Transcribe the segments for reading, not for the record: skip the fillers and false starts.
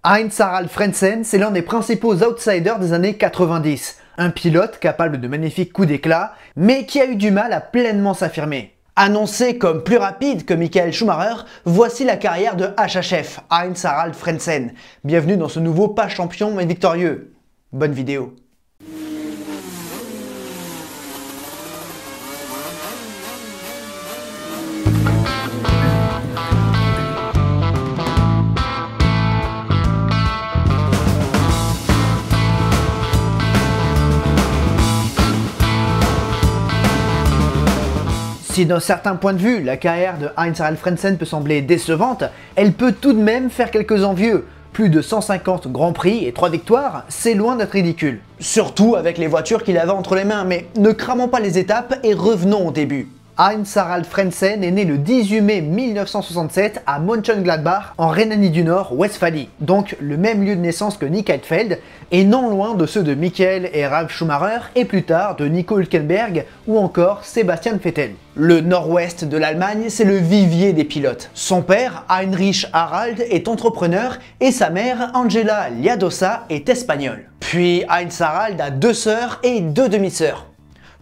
Heinz-Harald Frentzen, c'est l'un des principaux outsiders des années 90. Un pilote capable de magnifiques coups d'éclat, mais qui a eu du mal à pleinement s'affirmer. Annoncé comme plus rapide que Michael Schumacher, voici la carrière de HHF, Heinz-Harald Frentzen. Bienvenue dans ce nouveau pas champion mais victorieux. Bonne vidéo. Si d'un certain point de vue, la carrière de Heinz-Harald Frentzen peut sembler décevante, elle peut tout de même faire quelques envieux. Plus de 150 grands prix et 3 victoires, c'est loin d'être ridicule. Surtout avec les voitures qu'il avait entre les mains, mais ne cramons pas les étapes et revenons au début. Heinz-Harald Frentzen est né le 18 mai 1967 à Mönchengladbach en Rhénanie du Nord, Westphalie, donc le même lieu de naissance que Nick Heidfeld, et non loin de ceux de Michael et Ralf Schumacher et plus tard de Nico Hülkenberg ou encore Sebastian Vettel. Le nord-ouest de l'Allemagne, c'est le vivier des pilotes. Son père, Heinrich Harald, est entrepreneur et sa mère, Angela Liadosa, est espagnole. Puis Heinz-Harald a 2 sœurs et 2 demi-sœurs.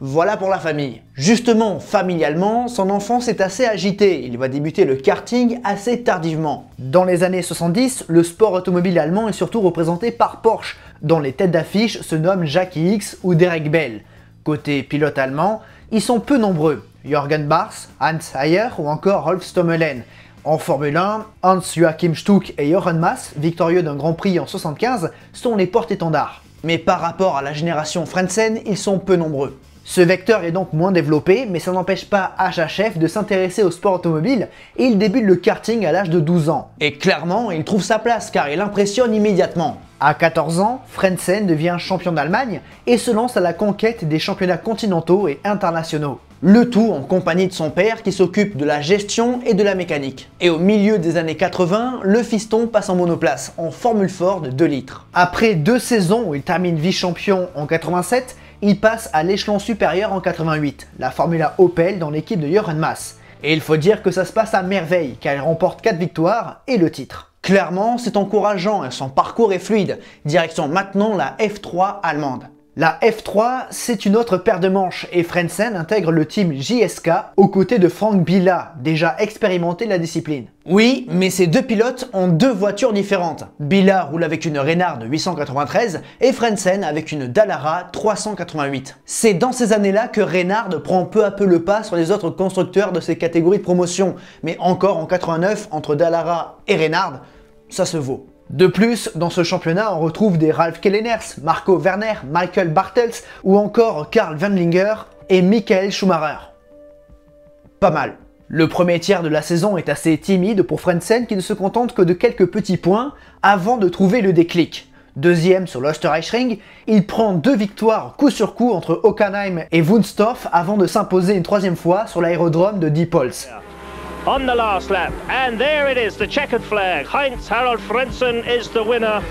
Voilà pour la famille. Justement, familialement, son enfance est assez agitée. Il va débuter le karting assez tardivement. Dans les années 70, le sport automobile allemand est surtout représenté par Porsche, dont les têtes d'affiche se nomment Jackie Ickx ou Derek Bell. Côté pilote allemand, ils sont peu nombreux. Jürgen Bars, Hans Heyer ou encore Rolf Stommelen. En Formule 1, Hans-Joachim Stuck et Jochen Mass, victorieux d'un Grand Prix en 1975, sont les porte-étendards. Mais par rapport à la génération Frentzen, ils sont peu nombreux. Ce vecteur est donc moins développé, mais ça n'empêche pas HHF de s'intéresser au sport automobile et il débute le karting à l'âge de 12 ans. Et clairement, il trouve sa place car il impressionne immédiatement. À 14 ans, Frentzen devient champion d'Allemagne et se lance à la conquête des championnats continentaux et internationaux. Le tout en compagnie de son père qui s'occupe de la gestion et de la mécanique. Et au milieu des années 80, le fiston passe en monoplace, en Formule Ford de 2 litres. Après 2 saisons où il termine vice-champion en 87, il passe à l'échelon supérieur en 88, la Formula Opel dans l'équipe de Jochen Mass. Et il faut dire que ça se passe à merveille, car il remporte 4 victoires et le titre. Clairement, c'est encourageant et son parcours est fluide. Direction maintenant la F3 allemande. La F3, c'est une autre paire de manches et Frentzen intègre le team JSK aux côtés de Frank Billa, déjà expérimenté de la discipline. Oui, mais ces 2 pilotes ont 2 voitures différentes. Billa roule avec une Reynard 893 et Frentzen avec une Dallara 388. C'est dans ces années-là que Reynard prend peu à peu le pas sur les autres constructeurs de ces catégories de promotion. Mais encore en 89, entre Dallara et Reynard, ça se vaut. De plus, dans ce championnat, on retrouve des Ralf Kelleners, Marco Werner, Michael Bartels ou encore Karl Wendlinger et Michael Schumacher. Pas mal. Le premier tiers de la saison est assez timide pour Frentzen qui ne se contente que de quelques petits points avant de trouver le déclic. Deuxième sur l'Österreichring, il prend 2 victoires coup sur coup entre Hockenheim et Wunstorf avant de s'imposer une 3e fois sur l'aérodrome de Diepholz. On the last lap, and there it is, the checkered flag. Heinz-Harald Frentzen is the winner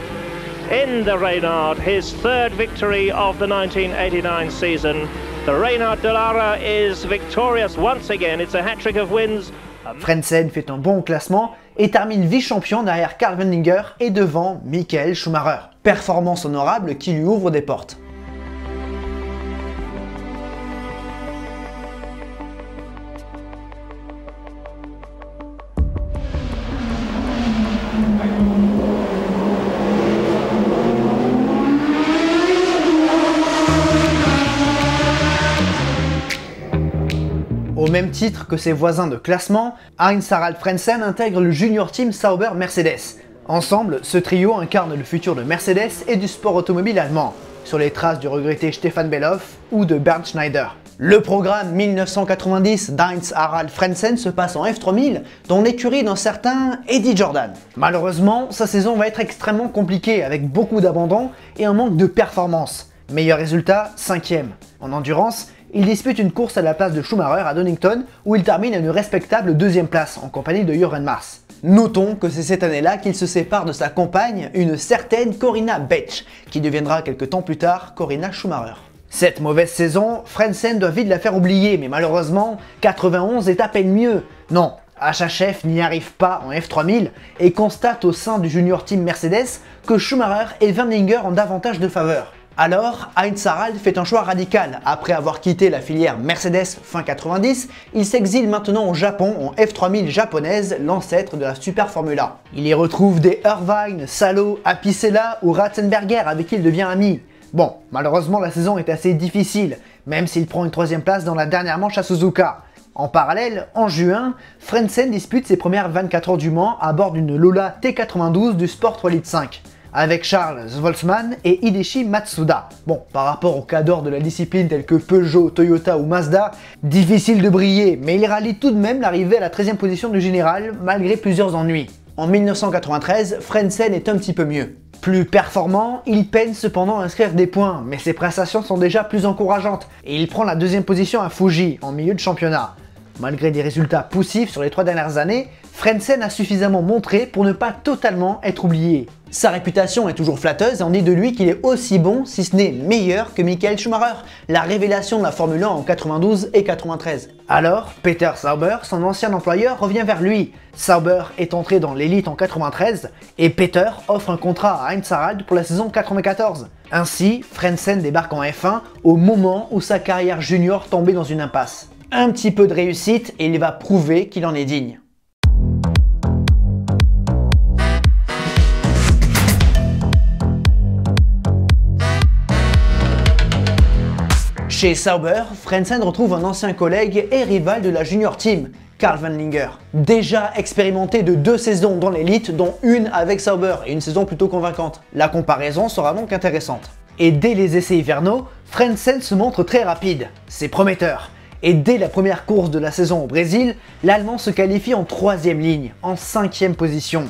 in the Reynard, his 3rd victory of the 1989 season. The Reynard Dallara is victorious once again, it's a hat-trick of wins. Frentzen fait un bon classement et termine vice-champion derrière Karl Wendlinger et devant Michael Schumacher. Performance honorable qui lui ouvre des portes. Au même titre que ses voisins de classement, Heinz-Harald Frentzen intègre le junior team Sauber Mercedes. Ensemble, ce trio incarne le futur de Mercedes et du sport automobile allemand, sur les traces du regretté Stefan Bellof ou de Bernd Schneider. Le programme 1990 d'Heinz-Harald Frentzen se passe en F3000, dans l'écurie d'un certain Eddie Jordan. Malheureusement, sa saison va être extrêmement compliquée, avec beaucoup d'abandons et un manque de performance. Meilleur résultat, 5e. En endurance, il dispute une course à la place de Schumacher à Donington où il termine à une respectable 2e place en compagnie de Jochen Mass. Notons que c'est cette année-là qu'il se sépare de sa compagne, une certaine Corinna Betsch, qui deviendra quelques temps plus tard Corinna Schumacher. Cette mauvaise saison, Frentzen doit vite la faire oublier, mais malheureusement, 91 est à peine mieux. Non, HHF n'y arrive pas en F3000 et constate au sein du junior team Mercedes que Schumacher et Wendlinger ont davantage de faveur. Alors, Heinz Harald fait un choix radical. Après avoir quitté la filière Mercedes fin 90, il s'exile maintenant au Japon en F3000 japonaise, l'ancêtre de la Super Formula. Il y retrouve des Irvine, Salo, Apicella ou Ratzenberger avec qui il devient ami. Bon, malheureusement la saison est assez difficile, même s'il prend une 3ème place dans la dernière manche à Suzuka. En parallèle, en juin, Frentzen dispute ses premières 24 heures du Mans à bord d'une Lola T92 du Sport 3 Litre 5, avec Charles Wolfsmann et Hideshi Matsuda. Bon, par rapport aux cadors de la discipline tels que Peugeot, Toyota ou Mazda, difficile de briller, mais il rallie tout de même l'arrivée à la 13ème position du général, malgré plusieurs ennuis. En 1993, Frentzen est un petit peu mieux. Plus performant, il peine cependant à inscrire des points, mais ses prestations sont déjà plus encourageantes, et il prend la 2ème position à Fuji, en milieu de championnat. Malgré des résultats poussifs sur les 3 dernières années, Frentzen a suffisamment montré pour ne pas totalement être oublié. Sa réputation est toujours flatteuse et on dit de lui qu'il est aussi bon, si ce n'est meilleur que Michael Schumacher, la révélation de la Formule 1 en 92 et 93. Alors, Peter Sauber, son ancien employeur, revient vers lui. Sauber est entré dans l'élite en 93 et Peter offre un contrat à Heinz Harald pour la saison 94. Ainsi, Frentzen débarque en F1 au moment où sa carrière junior tombait dans une impasse. Un petit peu de réussite et il va prouver qu'il en est digne. Chez Sauber, Frentzen retrouve un ancien collègue et rival de la junior team, Karl Wendlinger. Déjà expérimenté de 2 saisons dans l'élite, dont une avec Sauber et une saison plutôt convaincante. La comparaison sera donc intéressante. Et dès les essais hivernaux, Frentzen se montre très rapide. C'est prometteur. Et dès la première course de la saison au Brésil, l'Allemand se qualifie en 3ème ligne, en 5ème position.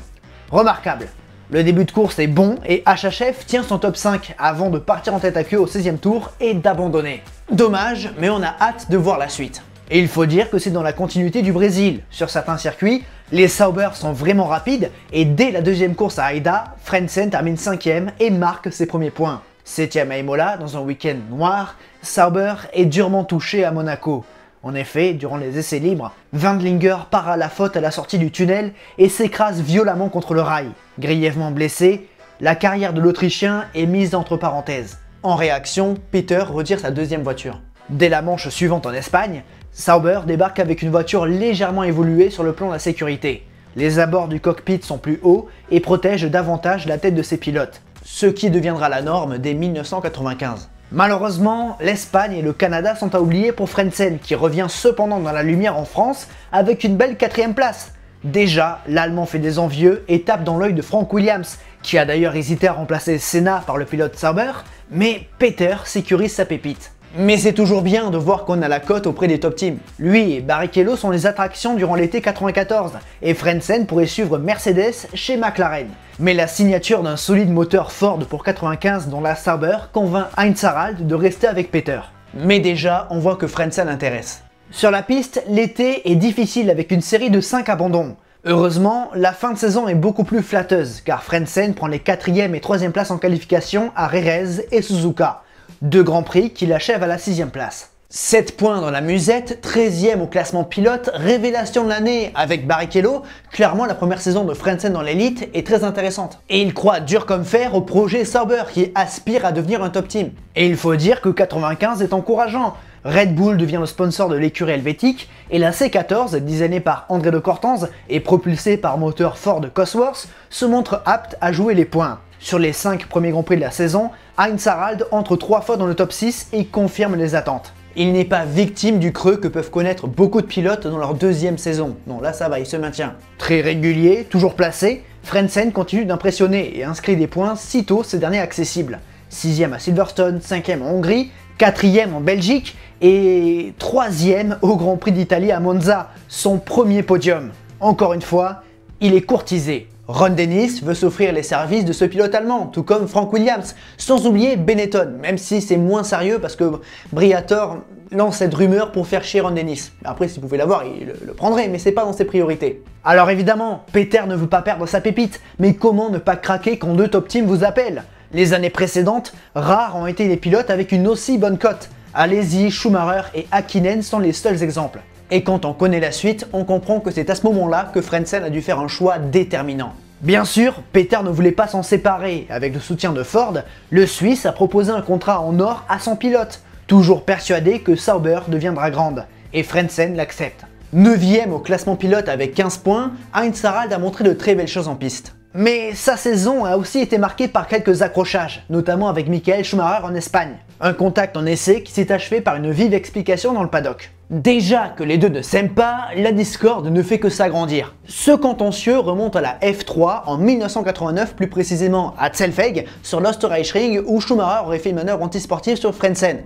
Remarquable. Le début de course est bon et HHF tient son top 5 avant de partir en tête à queue au 16ème tour et d'abandonner. Dommage, mais on a hâte de voir la suite. Et il faut dire que c'est dans la continuité du Brésil. Sur certains circuits, les Sauber sont vraiment rapides et dès la 2ème course à Aida, Frentzen termine 5ème et marque ses premiers points. 7ème à Imola, dans un week-end noir, Sauber est durement touché à Monaco. En effet, durant les essais libres, Wendlinger part à la faute à la sortie du tunnel et s'écrase violemment contre le rail. Grièvement blessé, la carrière de l'Autrichien est mise entre parenthèses. En réaction, Peter retire sa 2ème voiture. Dès la manche suivante en Espagne, Sauber débarque avec une voiture légèrement évoluée sur le plan de la sécurité. Les abords du cockpit sont plus hauts et protègent davantage la tête de ses pilotes, ce qui deviendra la norme dès 1995. Malheureusement, l'Espagne et le Canada sont à oublier pour Frentzen, qui revient cependant dans la lumière en France avec une belle 4ème place. Déjà, l'Allemand fait des envieux et tape dans l'œil de Frank Williams, qui a d'ailleurs hésité à remplacer Senna par le pilote Sauber, mais Peter sécurise sa pépite. Mais c'est toujours bien de voir qu'on a la cote auprès des top teams. Lui et Barrichello sont les attractions durant l'été 94, et Frentzen pourrait suivre Mercedes chez McLaren. Mais la signature d'un solide moteur Ford pour 95 dans la Sauber convainc Heinz Harald de rester avec Peter. Mais déjà, on voit que Frentzen intéresse. Sur la piste, l'été est difficile avec une série de 5 abandons. Heureusement, la fin de saison est beaucoup plus flatteuse, car Frentzen prend les 4ème et 3ème places en qualification à Jerez et Suzuka. 2 grands prix qui l'achèvent à la 6ème place. 7 points dans la musette, 13ème au classement pilote, révélation de l'année avec Barrichello. Clairement, la première saison de Frentzen dans l'élite est très intéressante. Et il croit dur comme fer au projet Sauber qui aspire à devenir un top team. Et il faut dire que 95 est encourageant. Red Bull devient le sponsor de l'écurie helvétique et la C14, designée par André de Cortanz et propulsée par moteur Ford Cosworth, se montre apte à jouer les points. Sur les 5 premiers Grands Prix de la saison, Heinz Harald entre 3 fois dans le top 6 et confirme les attentes. Il n'est pas victime du creux que peuvent connaître beaucoup de pilotes dans leur 2ème saison. Non, là ça va, il se maintient. Très régulier, toujours placé, Frentzen continue d'impressionner et inscrit des points sitôt ces derniers accessibles. 6ème à Silverstone, 5ème en Hongrie, 4ème en Belgique et 3ème au Grand Prix d'Italie à Monza, son premier podium. Encore une fois, il est courtisé. Ron Dennis veut s'offrir les services de ce pilote allemand, tout comme Frank Williams, sans oublier Benetton, même si c'est moins sérieux parce que Briatore lance cette rumeur pour faire chier Ron Dennis. Après, s'il pouvait l'avoir, il le prendrait, mais c'est pas dans ses priorités. Alors évidemment, Peter ne veut pas perdre sa pépite, mais comment ne pas craquer quand 2 top teams vous appellent? Les années précédentes, rares ont été les pilotes avec une aussi bonne cote. Alesi, Schumacher et Häkkinen sont les seuls exemples. Et quand on connaît la suite, on comprend que c'est à ce moment-là que Frentzen a dû faire un choix déterminant. Bien sûr, Peter ne voulait pas s'en séparer. Avec le soutien de Ford, le Suisse a proposé un contrat en or à son pilote, toujours persuadé que Sauber deviendra grande. Et Frentzen l'accepte. 9e au classement pilote avec 15 points, Heinz Harald a montré de très belles choses en piste. Mais sa saison a aussi été marquée par quelques accrochages, notamment avec Michael Schumacher en Espagne. Un contact en essai qui s'est achevé par une vive explication dans le paddock. Déjà que les deux ne s'aiment pas, la discorde ne fait que s'agrandir. Ce contentieux remonte à la F3 en 1989, plus précisément à Zellweg, sur l'Österreichring où Schumacher aurait fait une manœuvre antisportive sur Frentzen.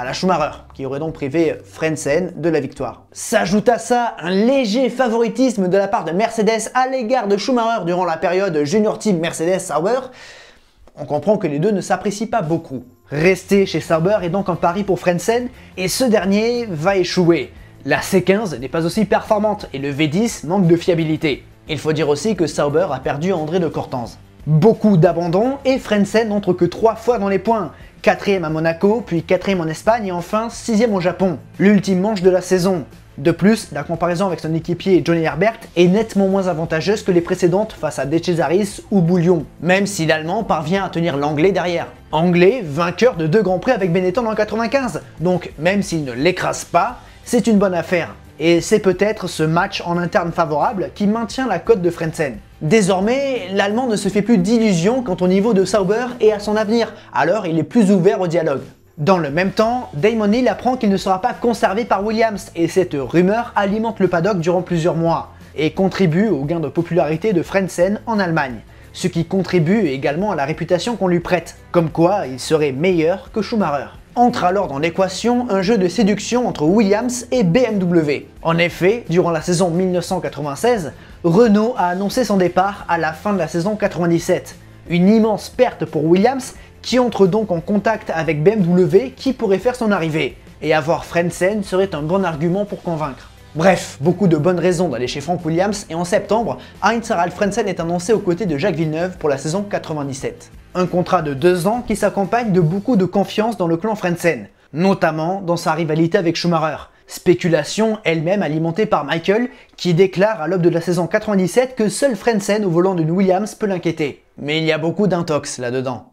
À la Schumacher, qui aurait donc privé Frentzen de la victoire. S'ajoute à ça un léger favoritisme de la part de Mercedes à l'égard de Schumacher durant la période Junior Team Mercedes Sauber. On comprend que les deux ne s'apprécient pas beaucoup. Rester chez Sauber est donc un pari pour Frentzen, et ce dernier va échouer. La C15 n'est pas aussi performante et le V10 manque de fiabilité. Il faut dire aussi que Sauber a perdu André de Cortanz. Beaucoup d'abandons et Frentzen n'entre que 3 fois dans les points. 4e à Monaco, puis 4e en Espagne et enfin 6e au Japon. L'ultime manche de la saison. De plus, la comparaison avec son équipier Johnny Herbert est nettement moins avantageuse que les précédentes face à De Cesaris ou Bouillon, même si l'Allemand parvient à tenir l'Anglais derrière. Anglais, vainqueur de 2 Grands Prix avec Benetton en 95, donc même s'il ne l'écrase pas, c'est une bonne affaire. Et c'est peut-être ce match en interne favorable qui maintient la cote de Frentzen. Désormais, l'Allemand ne se fait plus d'illusions quant au niveau de Sauber et à son avenir, alors il est plus ouvert au dialogue. Dans le même temps, Damon Hill apprend qu'il ne sera pas conservé par Williams et cette rumeur alimente le paddock durant plusieurs mois et contribue au gain de popularité de Frentzen en Allemagne, ce qui contribue également à la réputation qu'on lui prête, comme quoi il serait meilleur que Schumacher. Entre alors dans l'équation un jeu de séduction entre Williams et BMW. En effet, durant la saison 1996, Renault a annoncé son départ à la fin de la saison 97. Une immense perte pour Williams qui entre donc en contact avec BMW qui pourrait faire son arrivée. Et avoir Frentzen serait un bon argument pour convaincre. Bref, beaucoup de bonnes raisons d'aller chez Frank Williams et en septembre, Heinz Harald Frentzen est annoncé aux côtés de Jacques Villeneuve pour la saison 97. Un contrat de 2 ans qui s'accompagne de beaucoup de confiance dans le clan Frentzen, notamment dans sa rivalité avec Schumacher. Spéculation elle-même alimentée par Michael, qui déclare à l'aube de la saison 97 que seul Frentzen au volant d'une Williams peut l'inquiéter. Mais il y a beaucoup d'intox là-dedans.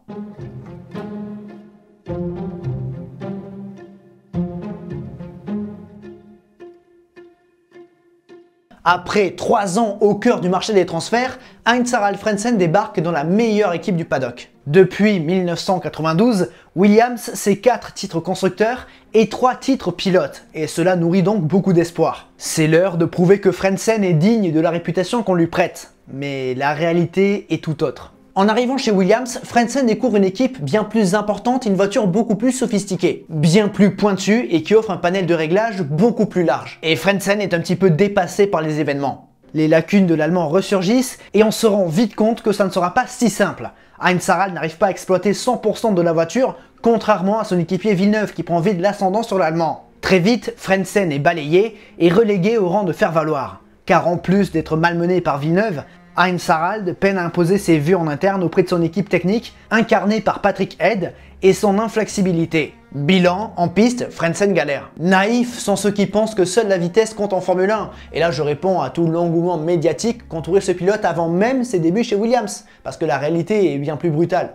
Après 3 ans au cœur du marché des transferts, Heinz Harald Frentzen débarque dans la meilleure équipe du paddock. Depuis 1992, Williams, c'est 4 titres constructeurs et 3 titres pilotes, et cela nourrit donc beaucoup d'espoir. C'est l'heure de prouver que Frentzen est digne de la réputation qu'on lui prête, mais la réalité est tout autre. En arrivant chez Williams, Frentzen découvre une équipe bien plus importante et une voiture beaucoup plus sophistiquée, bien plus pointue et qui offre un panel de réglage beaucoup plus large. Et Frentzen est un petit peu dépassé par les événements. Les lacunes de l'Allemand ressurgissent et on se rend vite compte que ça ne sera pas si simple. Heinz Harald n'arrive pas à exploiter 100% de la voiture, contrairement à son équipier Villeneuve qui prend vite l'ascendant sur l'Allemand. Très vite, Frentzen est balayé et relégué au rang de faire-valoir. Car en plus d'être malmené par Villeneuve, Heinz Harald peine à imposer ses vues en interne auprès de son équipe technique, incarnée par Patrick Head, et son inflexibilité. Bilan, en piste, Frentzen galère. Naïfs sont ceux qui pensent que seule la vitesse compte en Formule 1. Et là je réponds à tout l'engouement médiatique qu'entourait ce pilote avant même ses débuts chez Williams, parce que la réalité est bien plus brutale.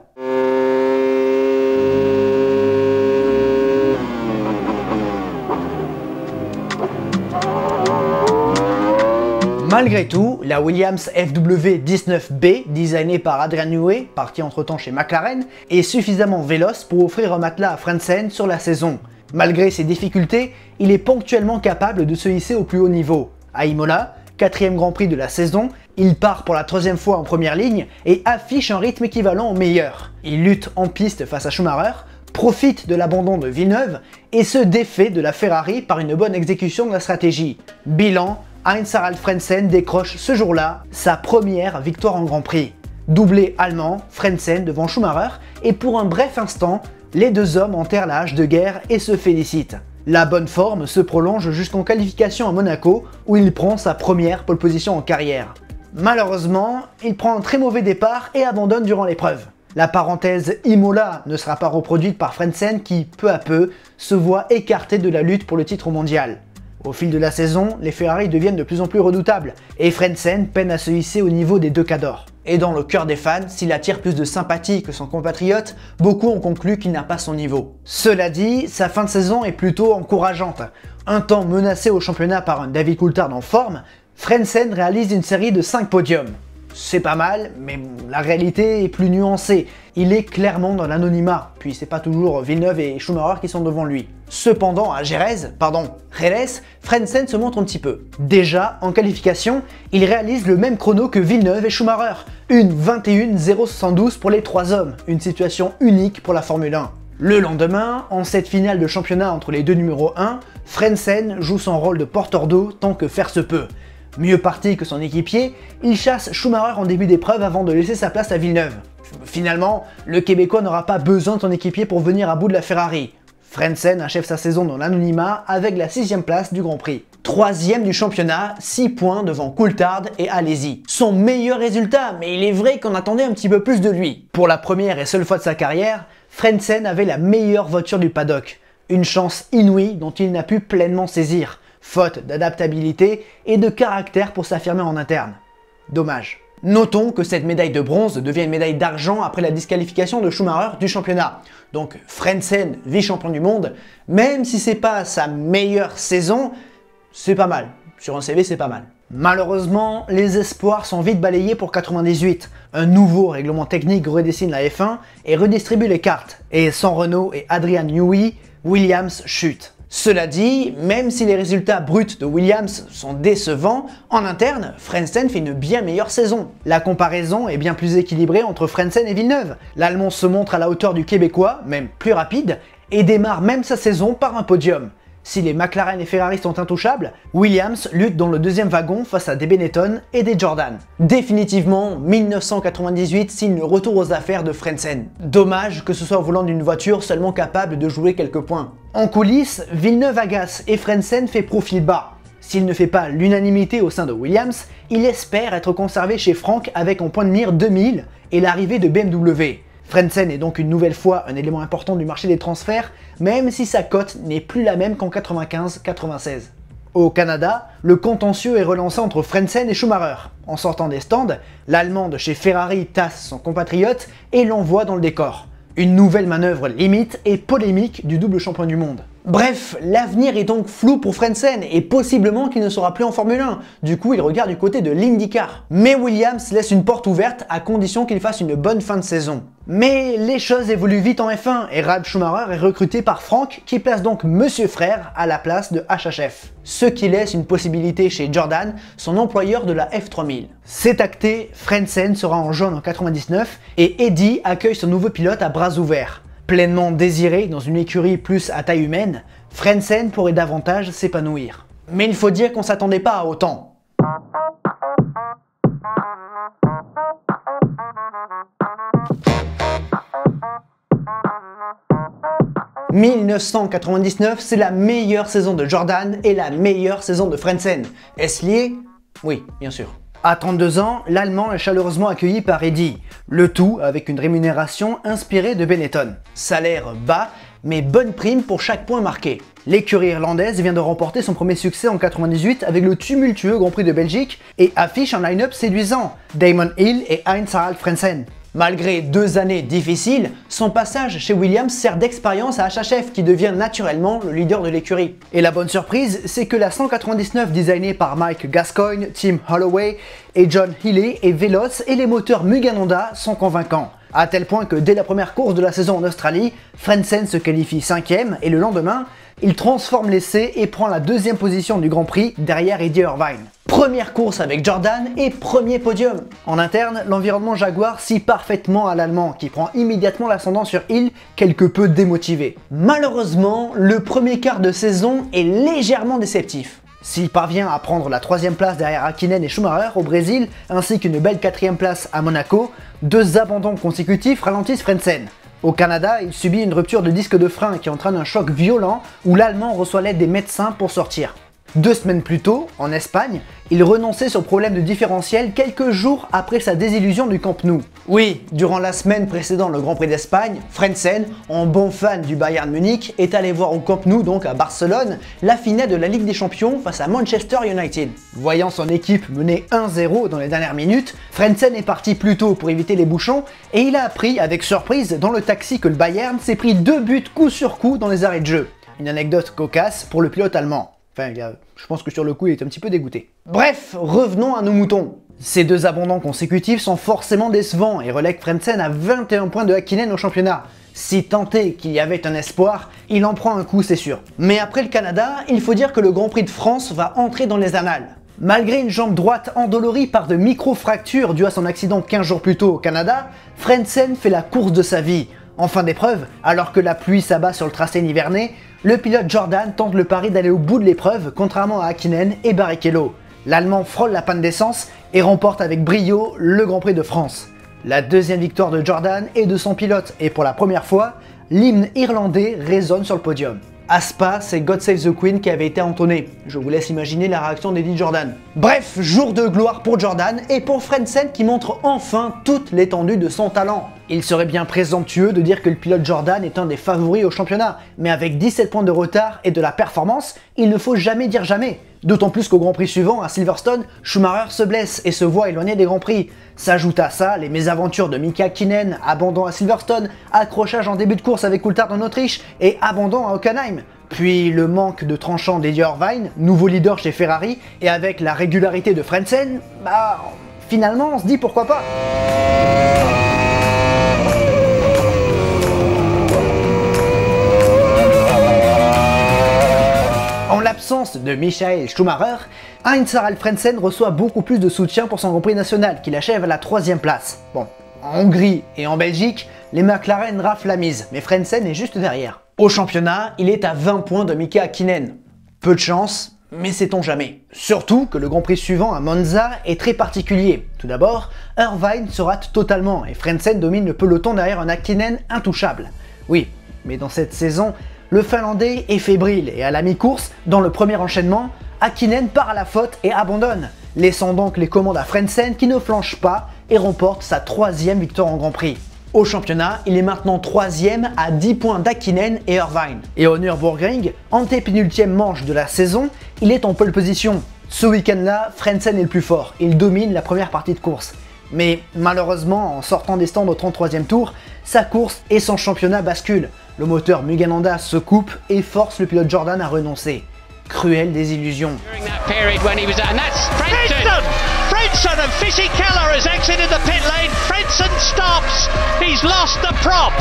Malgré tout, la Williams FW19B, designée par Adrian Newey, parti entre-temps chez McLaren, est suffisamment véloce pour offrir un matelas à Frentzen sur la saison. Malgré ses difficultés, il est ponctuellement capable de se hisser au plus haut niveau. À Imola, 4e Grand Prix de la saison, il part pour la 3e fois en première ligne et affiche un rythme équivalent au meilleur. Il lutte en piste face à Schumacher, profite de l'abandon de Villeneuve et se défait de la Ferrari par une bonne exécution de la stratégie. Bilan, Heinz Harald Frentzen décroche ce jour-là sa première victoire en Grand Prix. Doublé allemand, Frentzen devant Schumacher, et pour un bref instant, les deux hommes enterrent la hache de guerre et se félicitent. La bonne forme se prolonge jusqu'en qualification à Monaco, où il prend sa première pole position en carrière. Malheureusement, il prend un très mauvais départ et abandonne durant l'épreuve. La parenthèse Imola ne sera pas reproduite par Frentzen qui, peu à peu, se voit écarté de la lutte pour le titre mondial. Au fil de la saison, les Ferrari deviennent de plus en plus redoutables, et Frentzen peine à se hisser au niveau des 2 cadors. Et dans le cœur des fans, s'il attire plus de sympathie que son compatriote, beaucoup ont conclu qu'il n'a pas son niveau. Cela dit, sa fin de saison est plutôt encourageante. Un temps menacé au championnat par un David Coulthard en forme, Frentzen réalise une série de 5 podiums. C'est pas mal, mais la réalité est plus nuancée. Il est clairement dans l'anonymat, puis c'est pas toujours Villeneuve et Schumacher qui sont devant lui. Cependant, à Jerez, Frentzen se montre un petit peu. Déjà, en qualification, il réalise le même chrono que Villeneuve et Schumacher, une 21:072 pour les 3 hommes, une situation unique pour la Formule 1. Le lendemain, en cette finale de championnat entre les deux numéros 1, Frentzen joue son rôle de porteur d'eau tant que faire se peut. Mieux parti que son équipier, il chasse Schumacher en début d'épreuve avant de laisser sa place à Villeneuve. Finalement, le Québécois n'aura pas besoin de son équipier pour venir à bout de la Ferrari. Frentzen achève sa saison dans l'anonymat avec la 6ème place du Grand Prix. 3ème du championnat, 6 points devant Coulthard et Alesi. Son meilleur résultat, mais il est vrai qu'on attendait un petit peu plus de lui. Pour la première et seule fois de sa carrière, Frentzen avait la meilleure voiture du paddock. Une chance inouïe dont il n'a pu pleinement saisir, faute d'adaptabilité et de caractère pour s'affirmer en interne. Dommage. Notons que cette médaille de bronze devient une médaille d'argent après la disqualification de Schumacher du championnat. Donc Frentzen, vice-champion du monde, même si c'est pas sa meilleure saison, c'est pas mal. Sur un CV, c'est pas mal. Malheureusement, les espoirs sont vite balayés pour 98. Un nouveau règlement technique redessine la F1 et redistribue les cartes. Et sans Renault et Adrian Newey, Williams chute. Cela dit, même si les résultats bruts de Williams sont décevants, en interne, Frentzen fait une bien meilleure saison. La comparaison est bien plus équilibrée entre Frentzen et Villeneuve. L'Allemand se montre à la hauteur du Québécois, même plus rapide, et démarre même sa saison par un podium. Si les McLaren et Ferrari sont intouchables, Williams lutte dans le 2e wagon face à des Benetton et des Jordan. Définitivement, 1998 signe le retour aux affaires de Frentzen. Dommage que ce soit au volant d'une voiture seulement capable de jouer quelques points. En coulisses, Villeneuve agace et Frentzen fait profil bas. S'il ne fait pas l'unanimité au sein de Williams, il espère être conservé chez Frank avec en point de mire 2000 et l'arrivée de BMW. Frentzen est donc une nouvelle fois un élément important du marché des transferts, même si sa cote n'est plus la même qu'en 95-96. Au Canada, le contentieux est relancé entre Frentzen et Schumacher. En sortant des stands, l'Allemand de chez Ferrari tasse son compatriote et l'envoie dans le décor. Une nouvelle manœuvre limite et polémique du double champion du monde. Bref, l'avenir est donc flou pour Frentzen et possiblement qu'il ne sera plus en Formule 1. Du coup, il regarde du côté de l'IndyCar. Mais Williams laisse une porte ouverte à condition qu'il fasse une bonne fin de saison. Mais les choses évoluent vite en F1 et Ralf Schumacher est recruté par Frank qui place donc Monsieur Frère à la place de HHF. Ce qui laisse une possibilité chez Jordan, son employeur de la F3000. C'est acté, Frentzen sera en jaune en 99 et Eddie accueille son nouveau pilote à bras ouverts. Pleinement désiré dans une écurie plus à taille humaine, Frentzen pourrait davantage s'épanouir. Mais il faut dire qu'on s'attendait pas à autant. « 1999, c'est la meilleure saison de Jordan et la meilleure saison de Frentzen. Est-ce lié? Oui, bien sûr. À 32 ans, l'Allemand est chaleureusement accueilli par Eddie, le tout avec une rémunération inspirée de Benetton. Salaire bas, mais bonne prime pour chaque point marqué. L'écurie irlandaise vient de remporter son premier succès en 98 avec le tumultueux Grand Prix de Belgique et affiche un line-up séduisant, Damon Hill et Heinz-Harald Frentzen. Malgré 2 années difficiles, son passage chez Williams sert d'expérience à HHF qui devient naturellement le leader de l'écurie. Et la bonne surprise, c'est que la 199 designée par Mike Gascoigne, Tim Holloway et John Healey est véloce et les moteurs Mugen Honda sont convaincants. À tel point que dès la première course de la saison en Australie, Frentzen se qualifie 5ème et le lendemain, il transforme l'essai et prend la 2e position du Grand Prix derrière Eddie Irvine. Première course avec Jordan et premier podium. En interne, l'environnement Jaguar scie parfaitement à l'Allemand qui prend immédiatement l'ascendant sur Hill, quelque peu démotivé. Malheureusement, le premier quart de saison est légèrement déceptif. S'il parvient à prendre la 3e place derrière Hakkinen et Schumacher au Brésil, ainsi qu'une belle 4e place à Monaco, 2 abandons consécutifs ralentissent Frentzen. Au Canada, il subit une rupture de disque de frein qui entraîne un choc violent où l'Allemand reçoit l'aide des médecins pour sortir. 2 semaines plus tôt, en Espagne, il renonçait sur problème de différentiel quelques jours après sa désillusion du Camp Nou. Oui, durant la semaine précédant le Grand Prix d'Espagne, Frentzen, en bon fan du Bayern Munich, est allé voir au Camp Nou, donc à Barcelone, la finale de la Ligue des Champions face à Manchester United. Voyant son équipe mener 1-0 dans les dernières minutes, Frentzen est parti plus tôt pour éviter les bouchons et il a appris avec surprise dans le taxi que le Bayern s'est pris 2 buts coup sur coup dans les arrêts de jeu. Une anecdote cocasse pour le pilote allemand. Enfin, je pense que sur le coup, il est un petit peu dégoûté. Bref, revenons à nos moutons. Ces 2 abandons consécutifs sont forcément décevants et relèguent Frentzen à 21 points de Häkkinen au championnat. Si tant est qu'il y avait un espoir, il en prend un coup, c'est sûr. Mais après le Canada, il faut dire que le Grand Prix de France va entrer dans les annales. Malgré une jambe droite endolorie par de micro-fractures dues à son accident 15 jours plus tôt au Canada, Frentzen fait la course de sa vie. En fin d'épreuve, alors que la pluie s'abat sur le tracé nivernais, le pilote Jordan tente le pari d'aller au bout de l'épreuve, contrairement à Häkkinen et Barrichello. L'Allemand frôle la panne d'essence et remporte avec brio le Grand Prix de France. La deuxième victoire de Jordan et de son pilote, et pour la première fois, l'hymne irlandais résonne sur le podium. À Spa, c'est God Save the Queen qui avait été entonné. Je vous laisse imaginer la réaction d'Eddie Jordan. Bref, jour de gloire pour Jordan et pour Frentzen qui montre enfin toute l'étendue de son talent. Il serait bien présomptueux de dire que le pilote Jordan est un des favoris au championnat, mais avec 17 points de retard et de la performance, il ne faut jamais dire jamais. D'autant plus qu'au Grand Prix suivant, à Silverstone, Schumacher se blesse et se voit éloigné des Grands Prix. S'ajoute à ça les mésaventures de Mika Häkkinen, abandon à Silverstone, accrochage en début de course avec Coulthard en Autriche et abandon à Hockenheim. Puis le manque de tranchant d'Eddie Irvine, nouveau leader chez Ferrari, et avec la régularité de Frentzen, finalement on se dit pourquoi pas. En l'absence de Michael Schumacher, Heinz-Harald Frentzen reçoit beaucoup plus de soutien pour son Grand Prix national, qu'il achève à la 3e place. Bon, en Hongrie et en Belgique, les McLaren raflent la mise, mais Frentzen est juste derrière. Au championnat, il est à 20 points de Mika Häkkinen. Peu de chance, mais sait-on jamais. Surtout que le Grand Prix suivant à Monza est très particulier. Tout d'abord, Irvine se rate totalement et Frentzen domine le peloton derrière un Häkkinen intouchable. Oui, mais dans cette saison, le Finlandais est fébrile et à la mi-course, dans le premier enchaînement, Häkkinen part à la faute et abandonne, laissant donc les commandes à Frentzen qui ne flanche pas et remporte sa 3e victoire en Grand Prix. Au championnat, il est maintenant 3e à 10 points d'Häkkinen et Irvine. Et au Nürburgring, antépénultième manche de la saison, il est en pole position. Ce week-end-là, Frentzen est le plus fort, il domine la première partie de course. Mais malheureusement, en sortant des stands au 33e tour, sa course et son championnat basculent. Le moteur Mugen Honda se coupe et force le pilote Jordan à renoncer. Cruelle désillusion. Frentzen and Fisichella has exited the pit lane. Frentzen stops. He's lost the prop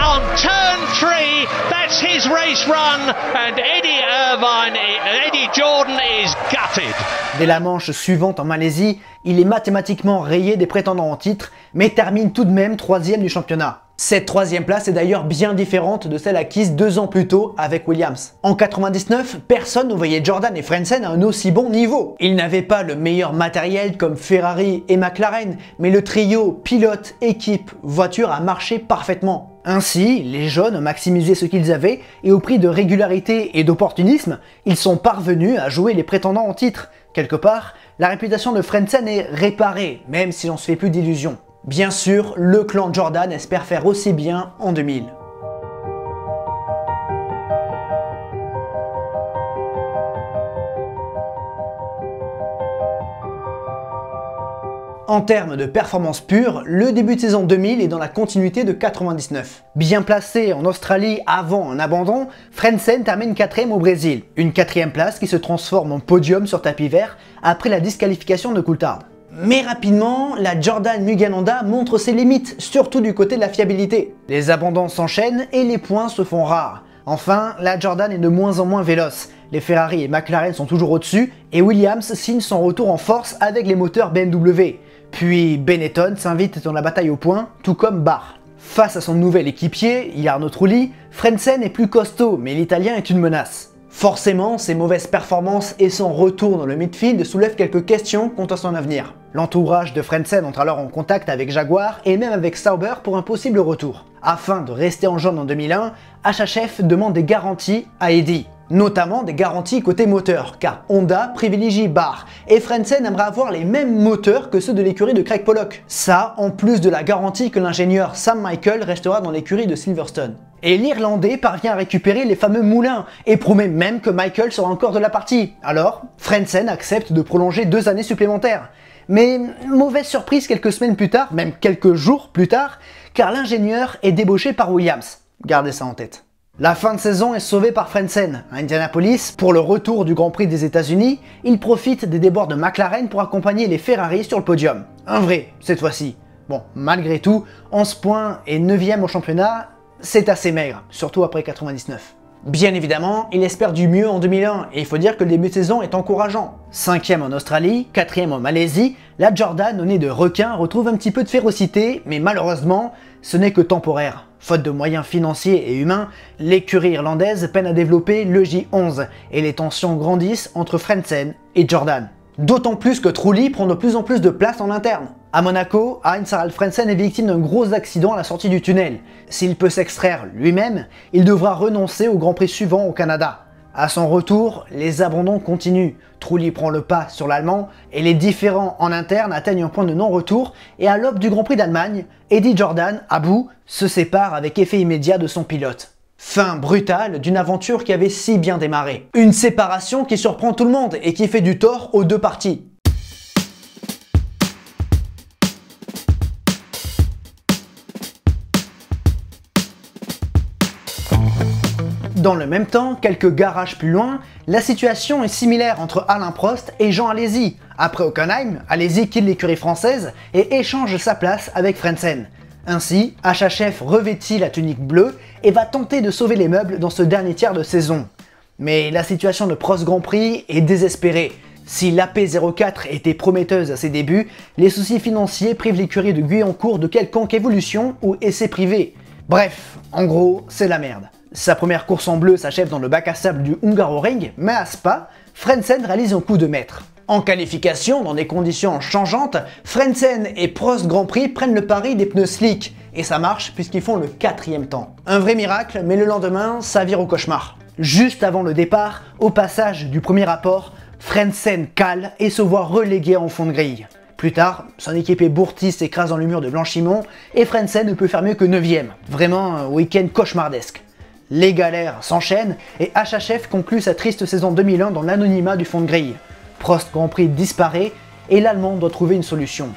on turn 3. That's his race run. And Eddie Jordan is gutted. Dès la manche suivante en Malaisie, il est mathématiquement rayé des prétendants en titre, mais termine tout de même 3e du championnat. Cette 3e place est d'ailleurs bien différente de celle acquise 2 ans plus tôt avec Williams. En 99, personne ne voyait Jordan et Frentzen à un aussi bon niveau. Ils n'avaient pas le meilleur matériel comme Ferrari et McLaren, mais le trio pilote, équipe, voiture a marché parfaitement. Ainsi, les jeunes ont maximisé ce qu'ils avaient et au prix de régularité et d'opportunisme, ils sont parvenus à jouer les prétendants en titre. Quelque part, la réputation de Frentzen est réparée, même si l'on se fait plus d'illusions. Bien sûr, le clan Jordan espère faire aussi bien en 2000. En termes de performance pure, le début de saison 2000 est dans la continuité de 99. Bien placé en Australie avant un abandon, Frentzen termine 4e au Brésil. Une 4e place qui se transforme en podium sur tapis vert après la disqualification de Coulthard. Mais rapidement, la Jordan Mugen Honda montre ses limites, surtout du côté de la fiabilité. Les abandons s'enchaînent et les points se font rares. Enfin, la Jordan est de moins en moins véloce. Les Ferrari et McLaren sont toujours au-dessus et Williams signe son retour en force avec les moteurs BMW. Puis Benetton s'invite dans la bataille au point, tout comme Barr. Face à son nouvel équipier, Jarno Trulli, Frentzen est plus costaud, mais l'Italien est une menace. Forcément, ses mauvaises performances et son retour dans le midfield soulèvent quelques questions quant à son avenir. L'entourage de Frentzen entre alors en contact avec Jaguar et même avec Sauber pour un possible retour. Afin de rester en jaune en 2001, HHF demande des garanties à Eddie. notamment des garanties côté moteur, car Honda privilégie Barr et Frentzen aimerait avoir les mêmes moteurs que ceux de l'écurie de Craig Pollock. Ça, en plus de la garantie que l'ingénieur Sam Michael restera dans l'écurie de Silverstone. Et l'Irlandais parvient à récupérer les fameux moulins et promet même que Michael sera encore de la partie. Alors, Frentzen accepte de prolonger 2 années supplémentaires. Mais mauvaise surprise quelques semaines plus tard, même quelques jours plus tard, car l'ingénieur est débauché par Williams. Gardez ça en tête. La fin de saison est sauvée par Frentzen. À Indianapolis, pour le retour du Grand Prix des États-Unis, il profite des débords de McLaren pour accompagner les Ferrari sur le podium. Un vrai, cette fois-ci. Bon, malgré tout, 11 points et 9e au championnat, c'est assez maigre, surtout après 99. Bien évidemment, il espère du mieux en 2001 et il faut dire que le début de saison est encourageant. 5e en Australie, 4e en Malaisie, la Jordan au nez de requin retrouve un petit peu de férocité, mais malheureusement, ce n'est que temporaire. Faute de moyens financiers et humains, l'écurie irlandaise peine à développer le J11 et les tensions grandissent entre Frentzen et Jordan. D'autant plus que Trulli prend de plus en plus de place en interne. À Monaco, Heinz-Harald Frentzen est victime d'un gros accident à la sortie du tunnel. S'il peut s'extraire lui-même, il devra renoncer au Grand Prix suivant au Canada. À son retour, les abandons continuent. Trulli prend le pas sur l'Allemand et les différends en interne atteignent un point de non-retour et à l'aube du Grand Prix d'Allemagne, Eddie Jordan, à bout, se sépare avec effet immédiat de son pilote. Fin brutale d'une aventure qui avait si bien démarré. Une séparation qui surprend tout le monde et qui fait du tort aux deux parties. Dans le même temps, quelques garages plus loin, la situation est similaire entre Alain Prost et Jean Alesi. Après Hockenheim, Alesi quitte l'écurie française et échange sa place avec Frentzen. Ainsi, HHF revêtit la tunique bleue et va tenter de sauver les meubles dans ce dernier tiers de saison. Mais la situation de Prost Grand Prix est désespérée. Si l'AP04 était prometteuse à ses débuts, les soucis financiers privent l'écurie de Guyancourt de quelconque évolution ou essai privé. Bref, en gros, c'est la merde. Sa première course en bleu s'achève dans le bac à sable du Hungaroring, mais à Spa, Frentzen réalise un coup de maître. En qualification, dans des conditions changeantes, Frentzen et Prost Grand Prix prennent le pari des pneus slick, et ça marche puisqu'ils font le 4e temps. Un vrai miracle, mais le lendemain, ça vire au cauchemar. Juste avant le départ, au passage du premier rapport, Frentzen cale et se voit relégué en fond de grille. Plus tard, son équipier Bourti s'écrase dans le mur de Blanchimont et Frentzen ne peut faire mieux que 9e. Vraiment un week-end cauchemardesque. Les galères s'enchaînent et HHF conclut sa triste saison 2001 dans l'anonymat du fond de grille. Prost Grand Prix disparaît et l'Allemand doit trouver une solution.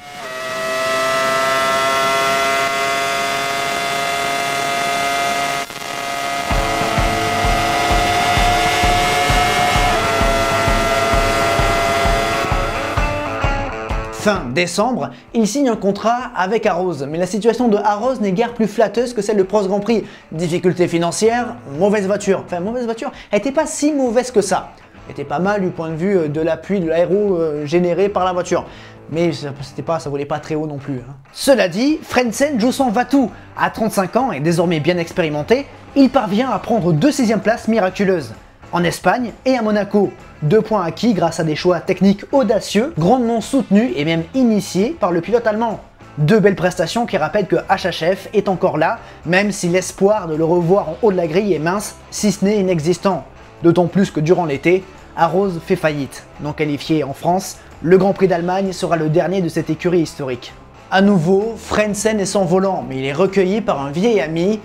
Fin décembre, il signe un contrat avec Arrows, mais la situation de Arrows n'est guère plus flatteuse que celle de Prost Grand Prix. Difficultés financières, mauvaise voiture. Enfin, mauvaise voiture, elle n'était pas si mauvaise que ça. Elle était pas mal du point de vue de l'appui de l'aéro généré par la voiture. Mais ça volait pas très haut non plus. Cela dit, Frentzen joue son va-tout. À 35 ans et désormais bien expérimenté, il parvient à prendre 2 6e places miraculeuses. En Espagne et à Monaco. 2 points acquis grâce à des choix techniques audacieux, grandement soutenus et même initiés par le pilote allemand. 2 belles prestations qui rappellent que HHF est encore là, même si l'espoir de le revoir en haut de la grille est mince, si ce n'est inexistant. D'autant plus que durant l'été, Arrows fait faillite. Non qualifié en France, le Grand Prix d'Allemagne sera le dernier de cette écurie historique. A nouveau, Frentzen est sans volant, mais il est recueilli par un vieil ami,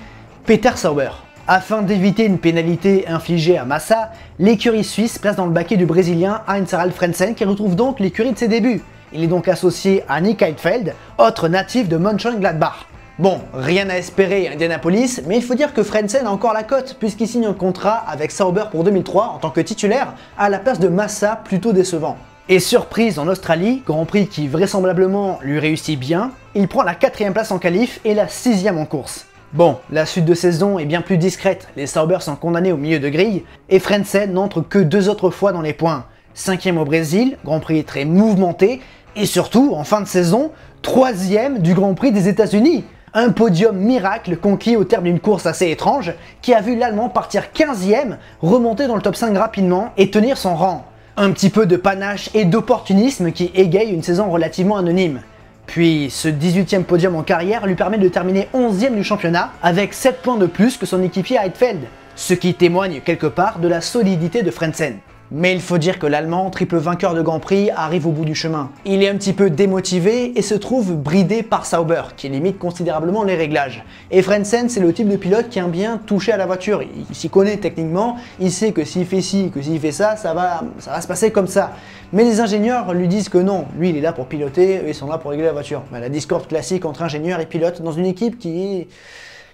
Peter Sauber. Afin d'éviter une pénalité infligée à Massa, l'écurie suisse place dans le baquet du Brésilien Heinz-Harald Frentzen qui retrouve donc l'écurie de ses débuts. Il est donc associé à Nick Heidfeld, autre natif de Mönchengladbach. Bon, rien à espérer à Indianapolis, mais il faut dire que Frentzen a encore la cote puisqu'il signe un contrat avec Sauber pour 2003 en tant que titulaire à la place de Massa plutôt décevant. Et surprise en Australie, Grand Prix qui vraisemblablement lui réussit bien, il prend la 4e place en qualif et la 6e en course. Bon, la suite de saison est bien plus discrète, les Sauber sont condamnés au milieu de grille, et Frentzen n'entre que 2 autres fois dans les points. 5e au Brésil, Grand Prix très mouvementé, et surtout, en fin de saison, 3e du Grand Prix des États-Unis. Un podium miracle conquis au terme d'une course assez étrange, qui a vu l'Allemand partir 15e, remonter dans le top 5 rapidement et tenir son rang. Un petit peu de panache et d'opportunisme qui égaye une saison relativement anonyme. Puis ce 18e podium en carrière lui permet de terminer 11e du championnat avec 7 points de plus que son équipier Heidfeld. ce qui témoigne quelque part de la solidité de Frentzen. Mais il faut dire que l'Allemand, triple vainqueur de Grand Prix, arrive au bout du chemin. Il est un petit peu démotivé et se trouve bridé par Sauber, qui limite considérablement les réglages. Et Frentzen, c'est le type de pilote qui aime bien toucher à la voiture. Il s'y connaît techniquement, il sait que s'il fait ci, que s'il fait ça, ça va se passer comme ça. Mais les ingénieurs lui disent que non, lui il est là pour piloter, eux ils sont là pour régler la voiture. La discorde classique entre ingénieurs et pilotes dans une équipe qui est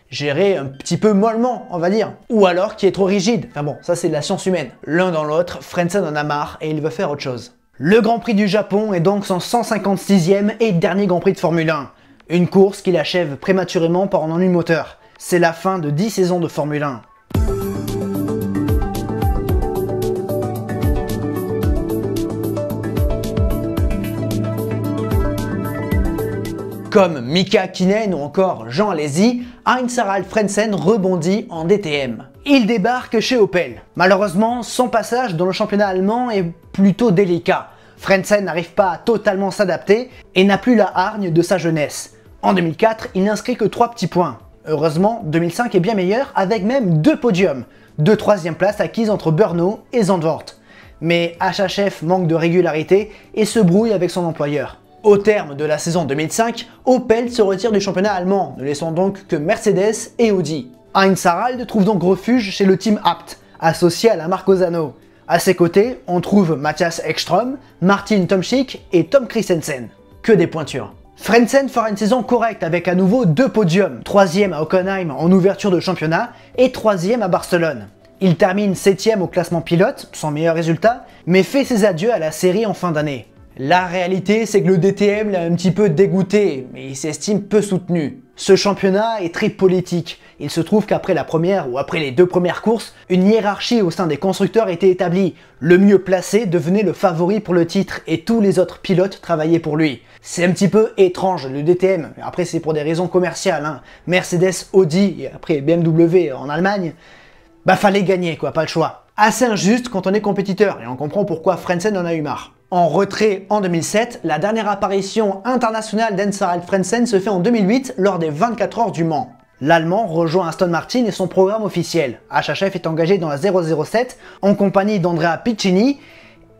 géré un petit peu mollement, on va dire. Ou alors qui est trop rigide. Enfin bon, ça c'est de la science humaine. L'un dans l'autre, Frentzen en a marre et il veut faire autre chose. Le Grand Prix du Japon est donc son 156e et dernier Grand Prix de Formule 1. Une course qu'il achève prématurément par un ennui moteur. C'est la fin de 10 saisons de Formule 1. Comme Mika Hakkinen ou encore Jean Alesi, Heinz-Harald Frentzen rebondit en DTM. Il débarque chez Opel. Malheureusement, son passage dans le championnat allemand est plutôt délicat. Frentzen n'arrive pas à totalement s'adapter et n'a plus la hargne de sa jeunesse. En 2004, il n'inscrit que 3 petits points. Heureusement, 2005 est bien meilleur avec même 2 podiums, 2 troisièmes places acquises entre Brno et Zandvoort. Mais HHF manque de régularité et se brouille avec son employeur. Au terme de la saison 2005, Opel se retire du championnat allemand, ne laissant donc que Mercedes et Audi. Heinz-Harald trouve donc refuge chez le team Abt, associé à la marque Ozano. À ses côtés, on trouve Matthias Ekström, Martin Tomczyk et Tom Kristensen. Que des pointures. Frentzen fera une saison correcte avec à nouveau 2 podiums, 3e à Hockenheim en ouverture de championnat et 3e à Barcelone. Il termine 7e au classement pilote, son meilleur résultat, mais fait ses adieux à la série en fin d'année. La réalité, c'est que le DTM l'a un petit peu dégoûté, mais il s'estime peu soutenu. Ce championnat est très politique. Il se trouve qu'après la première ou après les 2 premières courses, une hiérarchie au sein des constructeurs était établie. Le mieux placé devenait le favori pour le titre et tous les autres pilotes travaillaient pour lui. C'est un petit peu étrange le DTM, après c'est pour des raisons commerciales, hein. Mercedes, Audi et après BMW en Allemagne, bah fallait gagner quoi, pas le choix. Assez injuste quand on est compétiteur et on comprend pourquoi Frentzen en a eu marre. En retrait en 2007, la dernière apparition internationale d'Heinz-Harald Frentzen se fait en 2008 lors des 24 heures du Mans. L'Allemand rejoint Aston Martin et son programme officiel. HHF est engagé dans la 007 en compagnie d'Andrea Piccini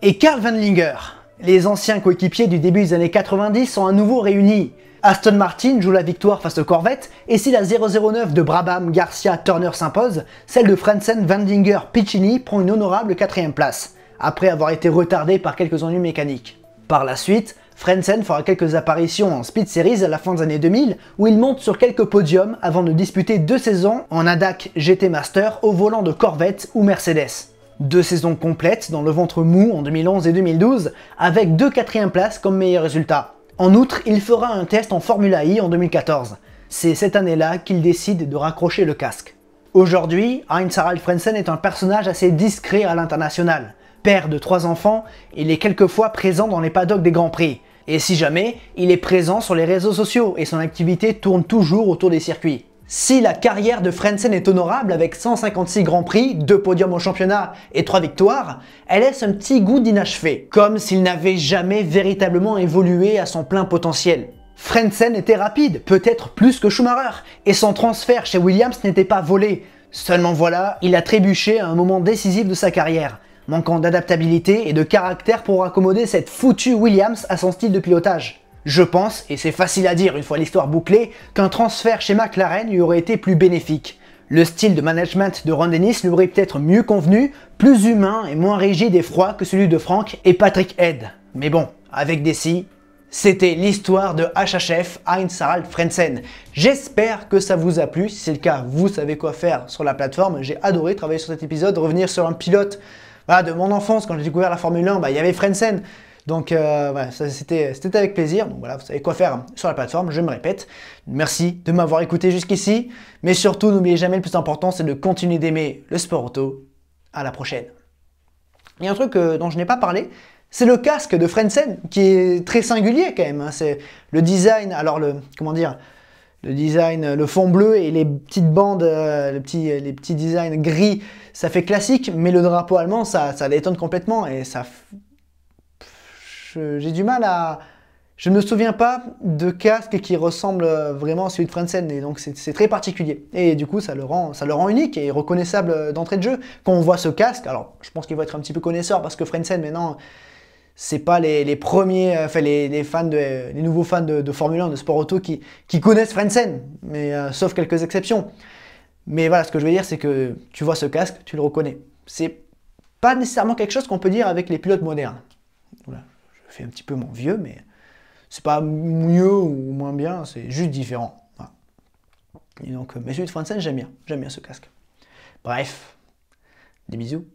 et Karl Wendlinger. Les anciens coéquipiers du début des années 90 sont à nouveau réunis. Aston Martin joue la victoire face aux Corvettes et si la 009 de Brabham, Garcia, Turner s'impose, celle de Frentzen, Wendlinger, Piccini prend une honorable 4e place, après avoir été retardé par quelques ennuis mécaniques. Par la suite, Frentzen fera quelques apparitions en Speed Series à la fin des années 2000 où il monte sur quelques podiums avant de disputer 2 saisons en ADAC GT Master au volant de Corvette ou Mercedes. 2 saisons complètes dans le ventre mou en 2011 et 2012 avec 2 4e places comme meilleur résultat. En outre, il fera un test en Formula I en 2014. C'est cette année-là qu'il décide de raccrocher le casque. Aujourd'hui, Heinz-Harald Frentzen est un personnage assez discret à l'international. Père de 3 enfants, il est quelquefois présent dans les paddocks des Grands Prix. Et si jamais, il est présent sur les réseaux sociaux et son activité tourne toujours autour des circuits. Si la carrière de Frentzen est honorable avec 156 Grands Prix, 2 podiums au championnat et 3 victoires, elle laisse un petit goût d'inachevé, comme s'il n'avait jamais véritablement évolué à son plein potentiel. Frentzen était rapide, peut-être plus que Schumacher, et son transfert chez Williams n'était pas volé. Seulement voilà, il a trébuché à un moment décisif de sa carrière, manquant d'adaptabilité et de caractère pour accommoder cette foutue Williams à son style de pilotage. Je pense, et c'est facile à dire une fois l'histoire bouclée, qu'un transfert chez McLaren lui aurait été plus bénéfique. Le style de management de Ron Dennis lui aurait peut-être mieux convenu, plus humain et moins rigide et froid que celui de Frank et Patrick Head. Mais bon, avec des si, c'était l'histoire de HHF Heinz-Harald Frentzen. J'espère que ça vous a plu, si c'est le cas, vous savez quoi faire sur la plateforme. J'ai adoré travailler sur cet épisode, revenir sur un pilote de mon enfance, quand j'ai découvert la Formule 1, il y avait Frentzen. Donc c'était avec plaisir, donc voilà, vous savez quoi faire sur la plateforme, je me répète. Merci de m'avoir écouté jusqu'ici, mais surtout n'oubliez jamais, le plus important c'est de continuer d'aimer le sport auto. À la prochaine. Il y a un truc dont je n'ai pas parlé, c'est le casque de Frentzen, qui est très singulier quand même, hein. C'est le design, alors le design, le fond bleu et les petites bandes, les petits designs gris, ça fait classique, mais le drapeau allemand, ça l'étonne complètement et ça... J'ai du mal à... Je ne me souviens pas de casque qui ressemble vraiment à celui de Frentzen, et donc c'est très particulier. Et du coup, ça le rend unique et reconnaissable d'entrée de jeu. Quand on voit ce casque, alors je pense qu'il faut être un petit peu connaisseur parce que Frentzen maintenant, c'est pas les premiers, enfin les nouveaux fans de Formule 1, de sport auto qui connaissent Frentzen, mais sauf quelques exceptions. Mais voilà, ce que je veux dire, c'est que tu vois ce casque, tu le reconnais. C'est pas nécessairement quelque chose qu'on peut dire avec les pilotes modernes. Voilà, je fais un petit peu mon vieux, mais c'est pas mieux ou moins bien, c'est juste différent. Voilà. Et donc, mais celui de Frentzen, j'aime bien ce casque. Bref, des bisous.